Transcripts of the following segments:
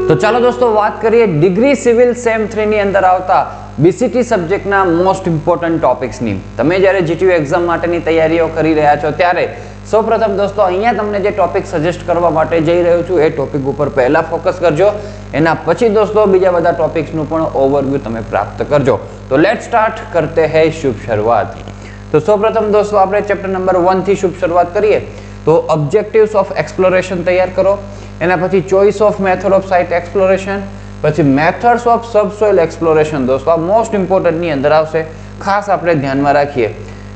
તો ચાલો દોસ્તો વાત કરીએ ડિગ્રી સિવિલ સેમ 3 ની અંદર આવતા બીસીટી સબ્જેક્ટના મોસ્ટ ઇમ્પોર્ટન્ટ ટોપિક્સની. તમે જ્યારે જીટીયુ એક્ઝામ માટેની તૈયારીઓ કરી રહ્યા છો ત્યારે સૌપ્રથમ દોસ્તો અહીંયા તમને જે ટોપિક સજેસ્ટ કરવા માટે જઈ રહ્યો છું એ ટોપિક ઉપર પહેલા ફોકસ કરજો. એના પછી દોસ્તો બીજા બધા ટોપિક્સનું પણ ઓવરવ્યૂ તમે પ્રાપ્ત કરજો. તો લેટ સ્ટાર્ટ કરતે હૈ શુભ શરૂઆત. તો સૌપ્રથમ દોસ્તો આપણે ચેપ્ટર નંબર 1 થી શુભ શરૂઆત કરીએ તો ઓબ્જેક્ટિવ્સ ઓફ એક્સપ્લોરેશન તૈયાર કરો. એના પછી choice of method of site exploration, પછી મેથડ્સ ઓફ સબસોઇલ એક્સપ્લોરેશન. દોસ્તો આ મોસ્ટ ઇમ્પોર્ટન્ટ ની અંદર આવશે, ખાસ આપણે ધ્યાનમાં રાખીએ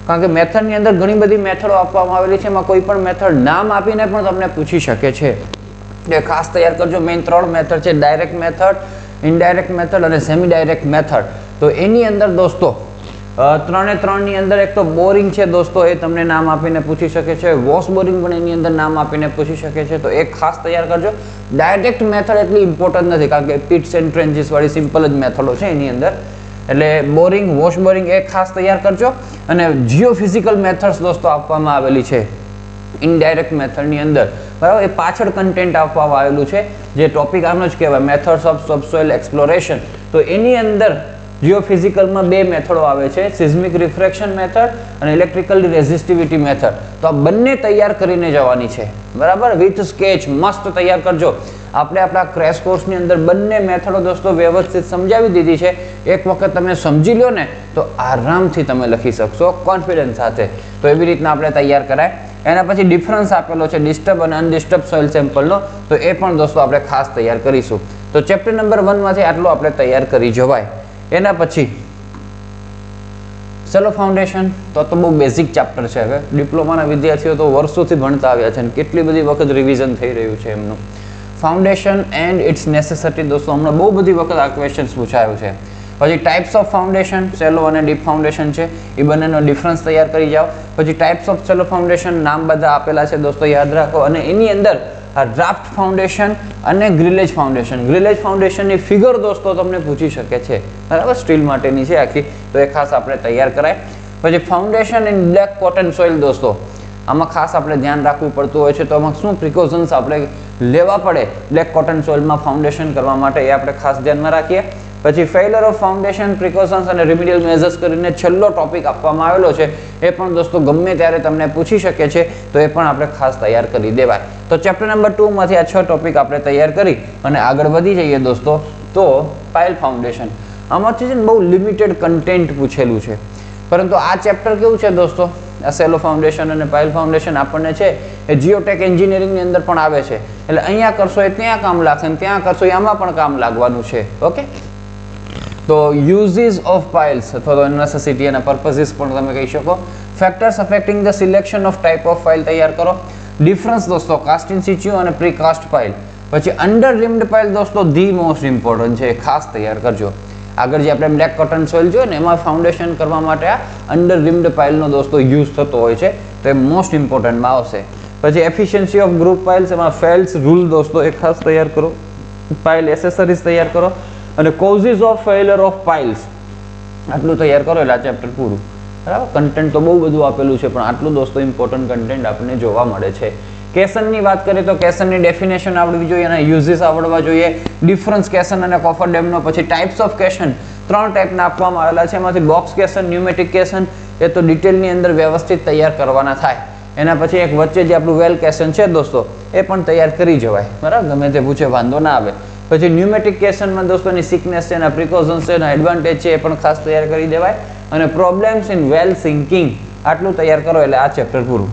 કારણ કે મેથડ ની અંદર ઘણી બધી મેથડો આપવામાં આવેલી છે. એમાં કોઈ પણ મેથડ નામ આપીને પણ તમને પૂછી શકે છે, એ ખાસ તૈયાર કરજો. મેઇન 3 મેથડ છે, ડાયરેક્ટ મેથડ, ઇનડાયરેક્ટ મેથડ અને સેમી ડાયરેક્ટ મેથડ. તો એની અંદર દોસ્તો 3 ની અંદર એક તો બોરિંગ છે દોસ્તો, એ તમને નામ આપીને પૂછી શકે છે. વોશ બોરિંગ પણ એની અંદર નામ આપીને પૂછી શકે છે, તો એક ખાસ તૈયાર કરજો. ડાયરેક્ટ મેથડ એટલી ઇમ્પોર્ટન્ટ નથી કારણ કે પિટ્સ એન્ડ ટ્રેન્ચીસ વાળી સિમ્પલ જ મેથડો છે એની અંદર, એટલે બોરિંગ, વોશ બોરિંગ એ ખાસ તૈયાર કરજો. અને જીઓફિઝિકલ મેથડ્સ દોસ્તો આપવામાં આવેલી છે ઇનડાયરેક્ટ મેથડની અંદર, બરાબર. એ પાછળ કન્ટેન્ટ આપવામાં આવેલું છે, જે ટોપિક આનો જ કહેવાય, મેથડ્સ ઓફ સબસોઇલ એક્સપ્લોરેશન. તો એની અંદર જીઓફિઝિકલમાં 2 મેથડો આવે છે, સિઝમિક રિફ્રેક્શન મેથડ અને ઇલેક્ટ્રિકલ રેઝિસ્ટિવિટી મેથડ. તો આ બંને તૈયાર કરીને જવાની છે, બરાબર, વિથ સ્કેચ મસ્ત તૈયાર કરજો. આપણે આપણા ક્રેશ કોર્સની અંદર બંને મેથડો દોસ્તો વ્યવસ્થિત સમજાવી દીધી છે. એક વખત તમે સમજી લો ને તો આરામથી તમે લખી શકશો કોન્ફિડન્સ સાથે. તો એવી રીતના આપણે તૈયાર કરાય. એના પછી ડિફરન્સ આપેલો છે ડિસ્ટર્બ અને અનડિસ્ટર્બ સોઇલ સેમ્પલનો, તો એ પણ દોસ્તો આપણે ખાસ તૈયાર કરીશું. તો ચેપ્ટર નંબર 1 માંથી આટલું આપણે તૈયાર કરી જવાય. એના પછી ચલો ફાઉન્ડેશન, તો બહુ બેઝિક ચેપ્ટર છે. હવે ડિપ્લોમાના વિદ્યાર્થીઓ તો વર્ષોથી ભણતા આવ્યા છે અને કેટલી બધી વખત રિવિઝન થઈ રહ્યું છે એમનું. ફાઉન્ડેશન એન્ડ ઇટ્સ નેસેસિટી દોસ્તો હમણાં બહુ બધી વખત આ ક્વેશ્ચન્સ પૂછાયો છે. પછી ટાઈપ્સ ઓફ ફાઉન્ડેશન, સેલો અને ડીપ ફાઉન્ડેશન છે, એ બંનેનો ડિફરન્સ તૈયાર કરી જાઓ. પછી ટાઈપ્સ ઓફ સેલો ફાઉન્ડેશન, નામ બધા આપેલા છે દોસ્તો, યાદ રાખો. અને એની અંદર ડ્રાફ્ટ ફાઉન્ડેશન અને ગ્રિલેજ ફાઉન્ડેશન. ગ્રિલેજ ફાઉન્ડેશનની ફિગર દોસ્તો તમને પૂછી શકે છે, બરાબર, સ્ટીલ માટેની છે આખી, તો એ ખાસ આપણે તૈયાર કરાય. પછી foundation in black cotton soil દોસ્તો, આમાં ખાસ આપણે ધ્યાન રાખવું પડતું હોય છે. તો આમાં શું પ્રિકોશન્સ આપણે લેવા પડે બ્લેક કોટન સોઇલમાં ફાઉન્ડેશન કરવા માટે, એ આપણે ખાસ ધ્યાનમાં રાખીએ. પછી ફેઇલર ઓફ ફાઉન્ડેશન, પ્રિકોશન્સ અને રિમિડિયલ મેઝર્સ કરીને છેલ્લો ટોપિક આપવામાં આવેલો છે, એ પણ દોસ્તો ગમે ત્યારે તમને પૂછી શકે છે, તો એ પણ આપણે ખાસ તૈયાર કરી દેવાય. તો ચેપ્ટર નંબર 2 માંથી આ 6 ટોપિક આપણે તૈયાર કરી અને આગળ વધી જઈએ દોસ્તો. તો પાઇલ ફાઉન્ડેશન, આમાંથી છે ને બહુ લિમિટેડ કન્ટેન્ટ પૂછેલું છે, પરંતુ આ ચેપ્ટર કેવું છે દોસ્તો, આ સેલો ફાઉન્ડેશન અને પાઇલ ફાઉન્ડેશન આપણને છે એ જીઓટેક એન્જિનિયરિંગની અંદર પણ આવે છે. એટલે અહીંયા કરશો એ ત્યાં કામ લાગશે, ત્યાં કરશો એ આમાં પણ કામ લાગવાનું છે. ઓકે, તો યુઝીસ ઓફ પાઇલ્સ અથવા તો નેસેસિટી અને પર્પઝીસ પણ તમે કહી શકો. Factors affecting the selection of type of file તૈયાર કરો. ડિફરન્સ દોસ્તો કાસ્ટ ઇન સિચ્યુ અને પ્રી કાસ્ટ ફાઇલ. પછી અંડર રિમ્ડ ફાઇલ દોસ્તો ધી મોસ્ટ ઇમ્પોર્ટન્ટ છે, ખાસ તૈયાર કરજો. આગળ જે આપણે બ્લેક કોટન સોઇલ જોઈએ ને એમાં ફાઉન્ડેશન કરવા માટે આ અંડર રિમ્ડ ફાઇલનો દોસ્તો યુઝ થતો હોય છે, તો એ મોસ્ટ ઇમ્પોર્ટન્ટમાં આવશે. પછી એફિશિયન્સી ઓફ ગ્રુપ ફાઇલ્સ, એમાં ફેલ્સ રૂલ દોસ્તો એ ખાસ તૈયાર કરો. ફાઇલ એસેસરીઝ તૈયાર કરો અને causes of failure of files, આટલું તૈયાર કરો એટલે આ ચેપ્ટર પૂરું, બરાબર. કન્ટેન્ટ તો બહુ બધું આપેલું છે પણ આટલું દોસ્તો ઇમ્પોર્ટન્ટ કન્ટેન્ટ આપણને જોવા મળે છે. કેસનની વાત કરીએ તો કેસનની ડેફિનેશન આવડવી જોઈએ અને યુઝીસ આવડવા જોઈએ. ડિફરન્સ કેસન અને કોફરડેમનો. પછી ટાઈપ્સ ઓફ કેસન 3 ટાઈપના આપવામાં આવેલા છે, એમાંથી બોક્સ કેસન, ન્યુમેટિક કેસન, એ તો ડિટેલની અંદર વ્યવસ્થિત તૈયાર કરવાના થાય. એના પછી એક વચ્ચે જે આપણું વેલ કેસન છે દોસ્તો, એ પણ તૈયાર કરી જવાય, બરાબર, ગમે તે પૂછે વાંધો ના આવે. પછી ન્યુમેટિક કેસનમાં દોસ્તોની સિકનેસ છે, એના પ્રિકોશન્સ છે, એના એડવાન્ટેજ છે, એ પણ ખાસ તૈયાર કરી દેવાય. અને પ્રોબ્લેમ્સ ઇન વેલ સિંકિંગ, આટલું તૈયાર કરો એટલે આ ચેપ્ટર પૂરું.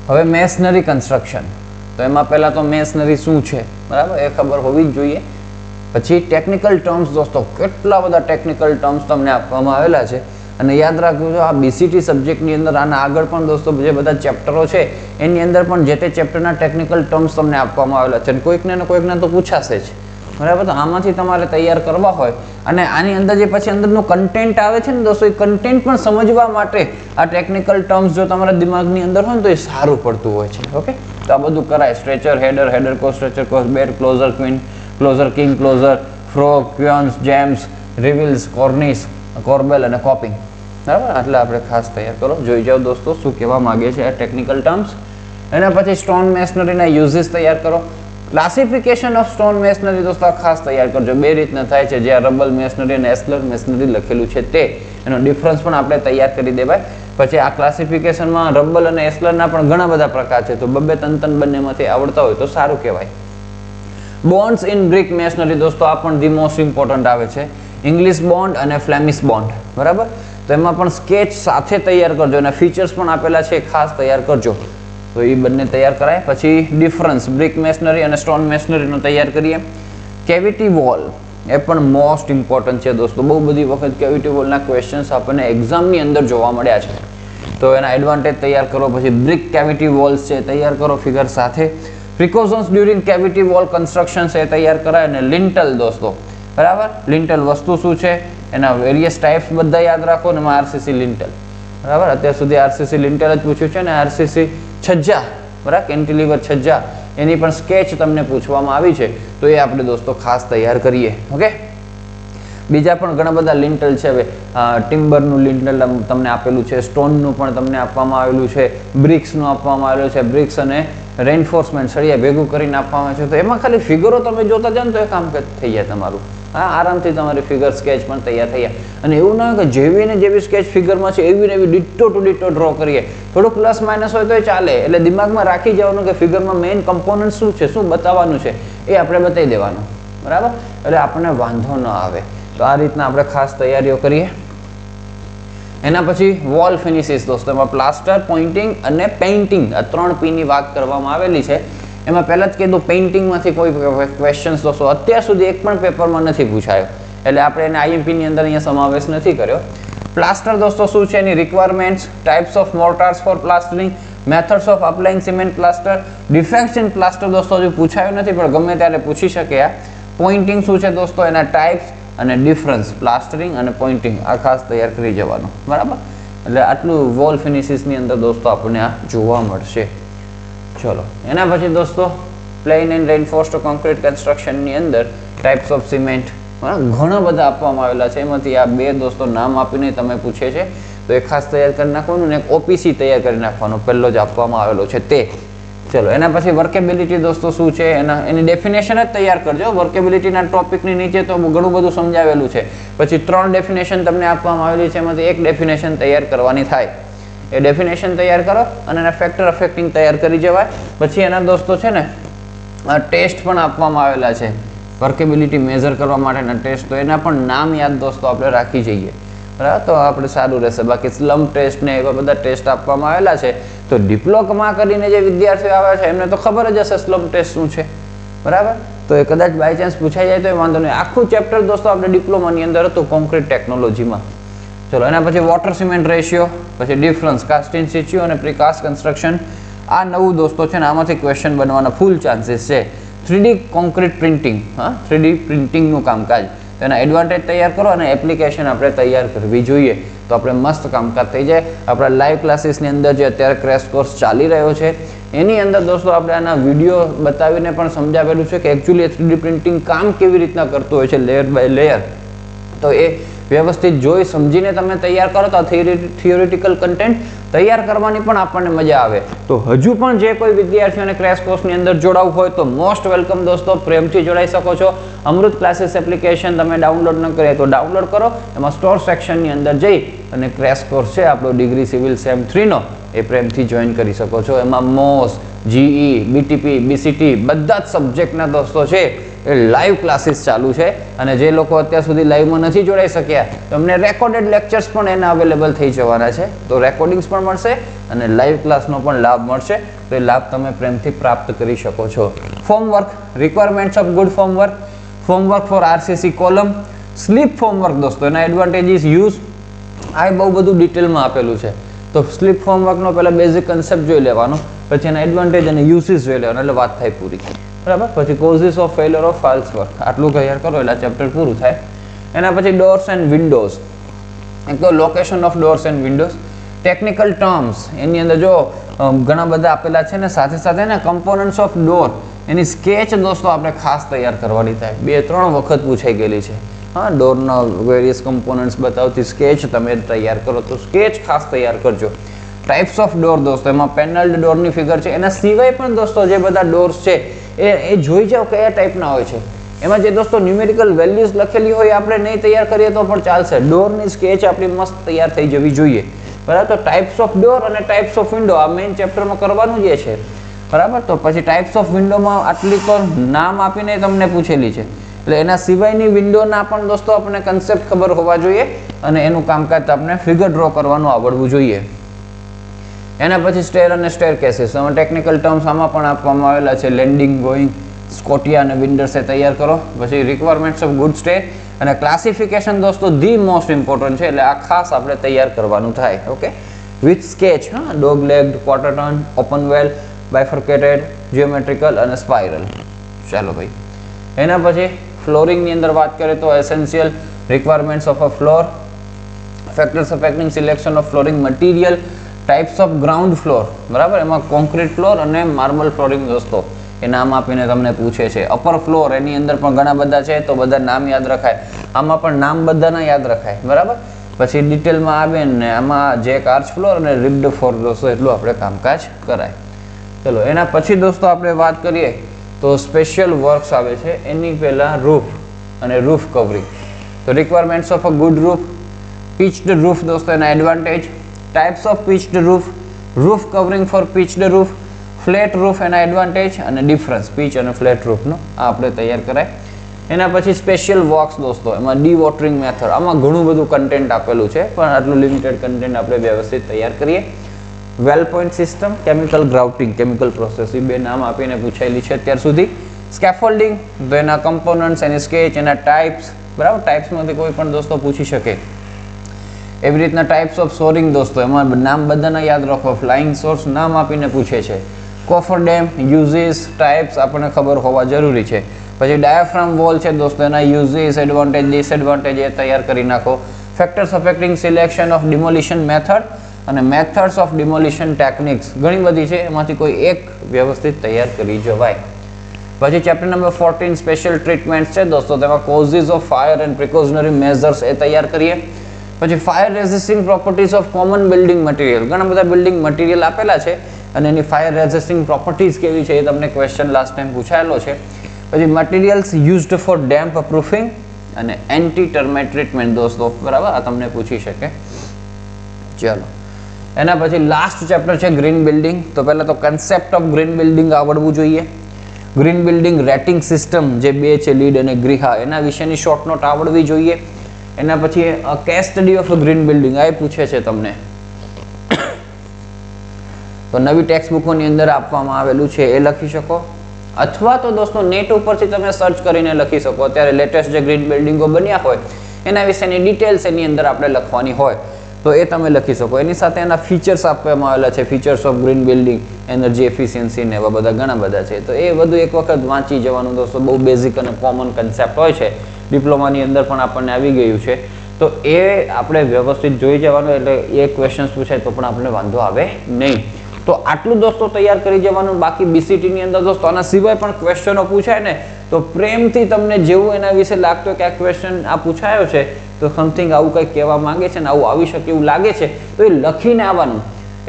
હવે મેસનરી કન્સ્ટ્રક્શન, તો એમાં પહેલા તો મેસનરી શું છે, બરાબર, એ ખબર હોવી જ જોઈએ. પછી ટેકનિકલ ટર્મ્સ દોસ્તો, કેટલા બધા ટેકનિકલ ટર્મ્સ તમને આપવામાં આવેલા છે અને યાદ રાખજો આ બીસીટી સબ્જેક્ટની અંદર આના આગળ પણ દોસ્તો જે બધા ચેપ્ટરો છે એની અંદર પણ જે તે ચેપ્ટરના ટેકનિકલ ટર્મ્સ તમને આપવામાં આવેલા છે અને કોઈકને ને કોઈકને તો પૂછાશે જ, બરાબર. તો આમાંથી તમારે તૈયાર કરવા હોય અને આની અંદર જે પછી અંદરનું કન્ટેન્ટ આવે છે ને દોસ્તો, એ કન્ટેન્ટ પણ સમજવા માટે આ ટેકનિકલ ટર્મ્સ જો તમારા દિમાગની અંદર હોય ને તો એ સારું પડતું હોય છે. ઓકે, તો આ બધું કરાય. Stretcher, header, header course, stretcher course, bed, closer, queen, closer, king, closer, frog, quoins, jambs, reveals, cornice, corbel અને કોપિંગ, બરાબર. એટલે આપણે ખાસ તૈયાર કરો, જોઈ જાઓ દોસ્તો શું કહેવા માંગે છે આ ટેકનિકલ ટર્મ્સ. એના પછી સ્ટોન મેસનરીના યુઝીસ તૈયાર કરો. ક્લાસિફિકેશન ઓફ સ્ટોન મેસનરી દોસ્તો ખાસ તૈયાર કરજો. બે રીતના થાય છે, જે રબલ મેસનરી અને એસ્લર મેસનરી લખેલું છે તે, એનો ડિફરન્સ પણ આપણે તૈયાર કરી દેવાય. પછી આ ક્લાસિફિકેશનમાં રબલ અને એસ્લરના પણ ઘણા બધા પ્રકાર છે, તો બબ્બે તન બંનેમાંથી આવડતા હોય તો સારું કહેવાય. બોન્ડ્સ ઇન બ્રિક મેસનરી દોસ્તો આ પણ ધી મોસ્ટ ઇમ્પોર્ટન્ટ આવે છે. ઇંગ્લિશ બોન્ડ અને ફ્લેમિશ બોન્ડ, બરાબર. તો એમાં પણ સ્કેચ સાથે તૈયાર કરજો અને ફીચર્સ પણ આપેલા છે, ખાસ તૈયાર કરજો. તો એ બંને તૈયાર કરાય. પછી ડિફરન્સ બ્રિક મેસનરી અને સ્ટોન મેસનરીનો તૈયાર કરીએ. કેવિટી વોલ એ પણ મોસ્ટ ઇમ્પોર્ટન્ટ છે દોસ્તો. બહુ બધી વખત કેવિટી વોલના ક્વેશ્ચન્સ આપણને એક્ઝામની અંદર જોવા મળ્યા છે, તો એના એડવાન્ટેજ તૈયાર કરો. પછી બ્રિક કેવિટી વોલ્સ છે તૈયાર કરો ફિગર સાથે. Precautions during cavity wall construction છે તૈયાર કરાય. અને લિન્ટલ દોસ્તો, બરાબર. લિન્ટલ વસ્તુ શું છે, એના વેરિયસ ટાઈપ્સ બધા યાદ રાખો. ને એમાં આરસીસી લિન્ટલ, બરાબર. અત્યાર સુધી આરસીસી લિન્ટલ જ પૂછ્યું છે ને આરસીસી છજ્જા, બરાબર, કેન્ટિલીવર છજ્જા, એની પણ સ્કેચ તમને પૂછવામાં આવી છે, તો એ આપણે દોસ્તો ખાસ તૈયાર કરીએ. ઓકે. બીજા પણ ઘણા બધા લિન્ટલ છે. હવે ટિમ્બરનું લિન્ટલ તમને આપેલું છે, સ્ટોનનું પણ તમને આપવામાં આવેલું છે, બ્રિક્સનું આપવામાં આવેલું છે, બ્રિક્સ અને રેઇન્ફોર્સમેન્ટ સળિયા ભેગું કરીને આપવામાં આવે છે. તો એમાં ખાલી ફિગરો તમે જોતા જાઓ તો એ કામ થઈ જાય તમારું. હા, આરામથી તમારી ફિગર સ્કેચ પણ તૈયાર થઈ જાય. અને એવું ના હોય કે જેવી ને જેવી સ્કેચ ફિગરમાં છે એવી ને એવી ડિટ્ટો ટુ ડિટ્ટો ડ્રો કરીએ. થોડું પ્લસ માઇનસ હોય તો ચાલે. એટલે દિમાગમાં રાખી જવાનું કે ફિગરમાં મેઇન કમ્પોનન્ટ શું છે, શું બતાવવાનું છે, એ આપણે બતાવી દેવાનું, બરાબર. એટલે આપણને વાંધો ન આવે. તો આ રીતના આપણે ખાસ તૈયારીઓ કરીએ. એના પછી વોલ ફિનિશિસ દોસ્તો, એમાં પ્લાસ્ટર, પોઇન્ટિંગ અને પેઇન્ટિંગ, આ 3 P ની વાત કરવામાં આવેલી છે. એમાં પહેલા જ કીધું પેઇન્ટિંગમાંથી કોઈ ક્વેશ્ચન્સ દોસ્તો અત્યાર સુધી એક પણ પેપરમાં નથી પૂછાયો, એટલે આપણે એને આઈએમપી ની અંદર અહીંયા સમાવેશ નથી કર્યો. પ્લાસ્ટર દોસ્તો શું છે, એની requirements, types of mortars for plastering, methods of applying cement plaster, defects in plaster દોસ્તો હજુ પૂછાયું નથી પણ ગમે ત્યારે પૂછી શકે. આ પોઇન્ટિંગ શું છે દોસ્તો, એના ટાઇપ્સ અને ડિફરન્સ, પ્લાસ્ટરિંગ અને પોઇન્ટિંગ આ ખાસ તૈયાર કરી જવાનું, બરાબર. એટલે આટલું વોલ ફિનિશિસની અંદર દોસ્તો આપણને આ જોવા મળશે. ચલો, એના પછી દોસ્તો પ્લેન એન્ડ રેઇનફોર્સ્ડ કોન્ક્રીટ કન્સ્ટ્રક્શનની અંદર ટાઇપ્સ ઓફ સિમેન્ટ ઘણા બધા આપવામાં આવેલા છે. એમાંથી આ 2 દોસ્તો નામ આપીને તમે પૂછે છે, તો એ ખાસ તૈયાર કરી નાખવાનું. ને એક ઓપીસી તૈયાર કરી નાખવાનો, પહેલો જ આપવામાં આવેલો છે તે. ચલો, એના પછી વર્કેબિલિટી દોસ્તો શું છે, એની ડેફિનેશન જ તૈયાર કરજો. વર્કેબિલિટીના ટોપિકની નીચે તો ઘણું બધું સમજાવેલું છે. પછી 3 ડેફિનેશન તમને આપવામાં આવેલી છે, એમાંથી એક ડેફિનેશન તૈયાર કરવાની થાય. એ ડેફિનેશન તૈયાર કરો અને એના ફેક્ટર અફેક્ટિંગ તૈયાર કરી જવાય. પછી એના દોસ્તો છે ને ટેસ્ટ પણ આપવામાં આવેલા છે, વર્કેબિલિટી મેઝર કરવા માટેના ટેસ્ટ. તો એના પણ નામ યાદ દોસ્તો આપણે રાખી જઈએ, બરાબર. તો આપણે સારું રહેશે. બાકી સ્લમ્પ ટેસ્ટ ને એવા બધા ટેસ્ટ આપવામાં આવેલા છે. તો ડિપ્લોમા કરીને જે વિદ્યાર્થીઓ આવે છે એમને તો ખબર જ હશે સ્લમ્પ ટેસ્ટ શું છે, બરાબર. તો એ કદાચ બાય ચાન્સ પૂછાઈ જાય તો એ વાંધો નહીં. આખું ચેપ્ટર દોસ્તો આપણે ડિપ્લોમાની અંદર હતું કોન્ક્રીટ ટેકનોલોજીમાં. ચલો, એના પછી વોટર સિમેન્ટ રેશિયો, પછી ડિફરન્સ, કાસ્ટ ઇન સિચ્યુ અને પ્રીકાસ્ટ કન્સ્ટ્રક્શન. આ નવું દોસ્તો છે ને, આમાંથી ક્વેશ્ચન બનવાના ફૂલ ચાન્સીસ છે. 3D કોન્ક્રીટ પ્રિન્ટિંગ, 3D પ્રિન્ટિંગનું કામકાજ, એના એડવાન્ટેજ તૈયાર કરો અને એપ્લિકેશન આપણે તૈયાર કરવી જોઈએ, તો આપણે મસ્ત કામકાજ થઈ જાય. આપણા લાઈવ ક્લાસીસની અંદર જે અત્યારે ક્રેશ કોર્સ ચાલી રહ્યો છે એની અંદર દોસ્તો આપણે આના વિડીયો બતાવીને પણ સમજાવેલું છે કે એકચ્યુઅલી 3D પ્રિન્ટિંગ કામ કેવી રીતના કરતું હોય છે, લેયર બાય લેયર. તો એ વ્યવસ્થિત જોઈ સમજીને તમે તૈયાર કરો તો થિયોરિટિકલ કન્ટેન્ટ તૈયાર કરવાની પણ આપણને મજા આવે. તો હજુ પણ જે કોઈ વિદ્યાર્થીઓને ક્રેશ કોર્સની અંદર જોડાવવું હોય તો મોસ્ટ વેલકમ દોસ્તો, પ્રેમથી જોડાઈ શકો છો. અમૃત ક્લાસીસ એપ્લિકેશન તમે ડાઉનલોડ ન કરીએ તો ડાઉનલોડ કરો. એમાં સ્ટોર સેક્શનની અંદર જઈ અને ક્રેશ કોર્સ છે આપણો ડિગ્રી સિવિલ સેમ 3 નો, એ પ્રેમથી જોઈન કરી શકો છો. એમાં મોસ, જીઈ, બીટીપી, બીસીટી બધા જ સબ્જેક્ટના દોસ્તો છે એ લાઈવ ક્લાસીસ ચાલુ છે. અને જે લોકો અત્યાર સુધી લાઈવમાં નથી જોડાઈ શક્યા તો અમને રેકોર્ડેડ લેક્ચર્સ પણ એના અવેલેબલ થઈ જવાના છે. તો રેકોર્ડિંગ્સ પણ મળશે અને લાઈવ ક્લાસનો પણ લાભ મળશે. તો એ લાભ તમે પ્રેમથી પ્રાપ્ત કરી શકો છો. Formwork, requirements of good formwork, formwork for RCC column, slip formwork દોસ્તો, એના એડવાન્ટેજીસ, યુઝ, આ બહુ બધું ડિટેલમાં આપેલું છે. તો સ્લીપ ફોર્મવર્કનો પહેલા બેઝિક કન્સેપ્ટ જોઈ લેવાનો, પછી એના એડવાન્ટેજ અને યુઝિસ જોઈ લેવાનો, એટલે વાત થાય પૂરી, બરાબર. પછી causes of failure of false work, આટલું તૈયાર કરો એટલે ચેપ્ટર પૂરું થાય. એના પછી ડોર્સ એન્ડ વિન્ડોઝ, એક તો location of doors and windows, technical terms, એની અંદર જો ઘણા બધા આપેલા છે ને, સાથે સાથે ને components of door, any sketch દોસ્તો આપણે ખાસ તૈયાર કરવાની થાય. 2-3 વખત પૂછાઈ ગયેલી છે. હા, ડોરના વેરિયસ કમ્પોનન્ટ્સ બતાવતી સ્કેચ તમે તૈયાર કરો, તો સ્કેચ ખાસ તૈયાર કરજો. ટાઇપ્સ ઓફ ડોર દોસ્તો, એમાં પેનલ્ડ ડોરની ફિગર છે. એના સિવાય પણ દોસ્તો જે બધા ડોર્સ છે એ જોઈ જાઓ કયા ટાઈપના હોય છે. એમાં જે દોસ્તો ન્યુમેરિકલ વેલ્યુઝ લખેલી હોય આપણે નહીં તૈયાર કરીએ તો પણ ચાલશે. ડોરની સ્કેચ આપણી મસ્ત તૈયાર થઈ જવી જોઈએ, બરાબર. તો ટાઈપ્સ ઓફ ડોર અને ટાઈપ્સ ઓફ વિન્ડો આ મેઇન ચેપ્ટરમાં કરવાનું જે છે, બરાબર. તો પછી ટાઈપ્સ ઓફ વિન્ડોમાં આટલી તો નામ આપીને તમને પૂછેલી છે, એટલે એના સિવાયની વિન્ડોના પણ દોસ્તો આપણને કન્સેપ્ટ ખબર હોવા જોઈએ અને એનું કામકાજ આપણે ફિગર ડ્રો કરવાનું આવડવું જોઈએ. એના પછી સ્ટેર અને સ્ટેર કેસીસ, ટેકનિકલ ટર્મ્સ આમાં પણ આપવામાં આવેલા છે. લેન્ડિંગ, ગોઈંગ, સ્કોટિયા અને વિન્ડર્સે તૈયાર કરો. પછી રિક્વાયરમેન્ટ્સ ઓફ ગુડ સ્ટે અને ક્લાસિફિકેશન દોસ્તો ધી મોસ્ટ ઇમ્પોર્ટન્ટ છે, એટલે આ ખાસ આપણે તૈયાર કરવાનું થાય. Okay, with sketch, dog legged, quarter turn, open well, bifurcated, geometrical અને સ્પાઇરલ. ચાલો ભાઈ, એના પછી ફ્લોરિંગની અંદર વાત કરીએ તો essential requirements of a floor, factors affecting selection of flooring material, types of ground floor, બરાબર. એમાં કોન્ક્રીટ ફ્લોર અને માર્બલ ફ્લોરિંગ દોસ્તો એ નામ આપીને તમને પૂછે છે. અપર ફ્લોર એની અંદર પણ ઘણા બધા છે, તો બધા નામ યાદ રખાય. આમાં પણ નામ બધાના યાદ રખાય, બરાબર. પછી ડિટેલમાં આવે ને આમાં જેક આર્ચ ફ્લોર અને રિબ્ડ ફ્લોર દોસ્તો એટલું આપણે કામકાજ કરાય. ચલો, એના પછી દોસ્તો આપણે વાત કરીએ તો સ્પેશિયલ વર્ક્સ આવે છે. એની પહેલાં રૂફ અને રૂફ કવરિંગ. તો requirements of a good roof, pitched roof દોસ્તો એના advantage, types of pitched roof, roof covering for pitched roof, flat roof એના એડવાન્ટેજ અને ડિફરન્સ પીચ અને ફ્લેટ રૂફનો આ આપણે તૈયાર કરાય. એના પછી સ્પેશિયલ વર્ક્સ દોસ્તો, એમાં ડી વોટરિંગ મેથડ, આમાં ઘણું બધું કન્ટેન્ટ આપેલું છે, પણ આટલું લિમિટેડ કન્ટેન્ટ આપણે વ્યવસ્થિત તૈયાર કરીએ. Well point system, chemical grouting, chemical process, એ બે નામ આપીને પૂછાયેલી છે અત્યાર સુધી. સ્કેફોલ્ડિંગ, તો એના કમ્પોનન્ટ્સ, એની સ્કેચ, એના ટાઈપ્સ, બરાબર. ટાઈપ્સમાંથી કોઈ પણ દોસ્તો પૂછી શકે. એવી રીતના ટાઈપ્સ ઓફ સોરિંગ દોસ્તો, એમાં નામ બધાના યાદ રાખો. ફ્લાઇંગ સોર્સ નામ આપીને પૂછે છે. કોફર ડેમ, યુઝીસ, ટાઈપ્સ આપણને ખબર હોવા જરૂરી છે. પછી ડાયાફ્રામ વોલ છે દોસ્તો, એના યુઝીસ, એડવાન્ટેજ, ડિસએડવાન્ટેજ એ તૈયાર કરી નાખો. Factors affecting selection of demolition method અને મેથડ્સ ઓફ ડિમોલિશન ટેકનિક્સ, ઘણી બધી છે, એમાંથી કોઈ એક વ્યવસ્થિત તૈયાર કરી જવાય. પછી ચેપ્ટર નંબર 14 સ્પેશિયલ ટ્રીટમેન્ટ છે દોસ્તો, તેમાં causes of fire and precautionary measures એ તૈયાર કરીએ. પછી fire resisting properties of common building material, ઘણા બધા બિલ્ડિંગ મટીરિયલ આપેલા છે અને એની ફાયર રેઝિસ્ટિંગ પ્રોપર્ટીઝ કેવી છે એ તમને ક્વેશ્ચન લાસ્ટ ટાઈમ પૂછાયેલો છે. પછી materials used four damp proofing અને એન્ટી ટર્માઇટ ટ્રીટમેન્ટ દોસ્તો, બરાબર, આ તમને પૂછી શકે. ચલો, એના પછી લાસ્ટ ચેપ્ટર છે ગ્રીન બિલ્ડિંગ. તો પહેલાં તો કન્સેપ્ટ ઓફ ગ્રીન બિલ્ડિંગ આવડવું જોઈએ. ગ્રીન બિલ્ડિંગ રેટિંગ સિસ્ટમ જે બે છે, લીડ અને ગ્રીહા, એના વિશેની શોર્ટ નોટ આવડવી જોઈએ. એના પછી case study of green building આ પૂછે છે તમને, તો નવી ટેક્સ્ટ બુકોની અંદર આપવામાં આવેલું છે એ લખી શકો, અથવા તો દોસ્તો નેટ ઉપરથી તમે સર્ચ કરીને લખી શકો. અત્યારે લેટેસ્ટ જે ગ્રીન બિલ્ડિંગો બન્યા હોય એના વિશેની ડિટેલ્સ એની અંદર આપણે લખવાની હોય તો એ તમે લખી શકો. એની સાથે એના ફીચર્સ આપવામાં આવેલા છે, features of green building, energy efficiency ને એવા બધા ઘણા બધા છે. તો એ બધું એક વખત વાંચી જવાનું દોસ્તો, બહુ બેઝિક અને કોમન કન્સેપ્ટ હોય છે, ડિપ્લોમાની અંદર પણ આપણને આવી ગયું છે. તો એ આપણે વ્યવસ્થિત જોઈ જવાનું, એટલે એ ક્વેશ્ચન્સ પૂછાય તો પણ આપણે વાંધો આવે નહીં. તો આટલું દોસ્તો તૈયાર કરી જવાનું. બાકી બીસીટીની અંદર દોસ્તો આના સિવાય પણ ક્વેશ્ચનો પૂછાય ને તો પ્રેમથી તમને જેવું એના વિશે લાગતું કે આ ક્વેશ્ચન આ પૂછાયો છે તો સમથિંગ આવું કંઈક કહેવા માંગે છે ને આવું આવી શકે એવું લાગે છે તો એ લખીને આવવાનું.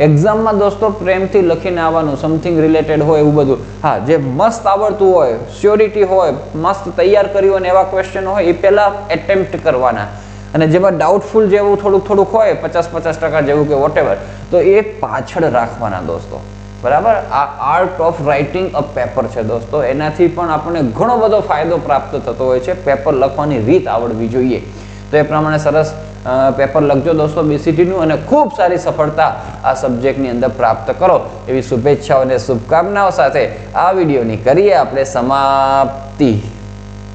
એક્ઝામમાં દોસ્તો પ્રેમથી લખીને આવવાનું, સમથિંગ રિલેટેડ હોય એવું બધું. હા, જે મસ્ત આવડતું હોય, શ્યોરિટી હોય, મસ્ત તૈયાર કર્યું હોય ને એવા ક્વેશ્ચન હોય એ પહેલાં એટેમ્પ્ટ કરવાના, અને જેમાં ડાઉટફુલ જેવું થોડુંક હોય 50% જેવું કે વોટેવર, તો એ પાછળ રાખવાના દોસ્તો, બરાબર. આ art of writing a paper છે દોસ્તો, એનાથી પણ આપણને ઘણો બધો ફાયદો પ્રાપ્ત થતો હોય છે. પેપર લખવાની રીત આવડવી જોઈએ. તો એ પ્રમાણે સરસ પેપર લખજો દોસ્તો બીસીટીનું, અને ખૂબ સારી સફળતા આ સબ્જેક્ટની અંદર પ્રાપ્ત કરો એવી શુભેચ્છાઓ અને શુભકામનાઓ સાથે આ વિડીયોની કરીએ આપણે સમાપ્તિ.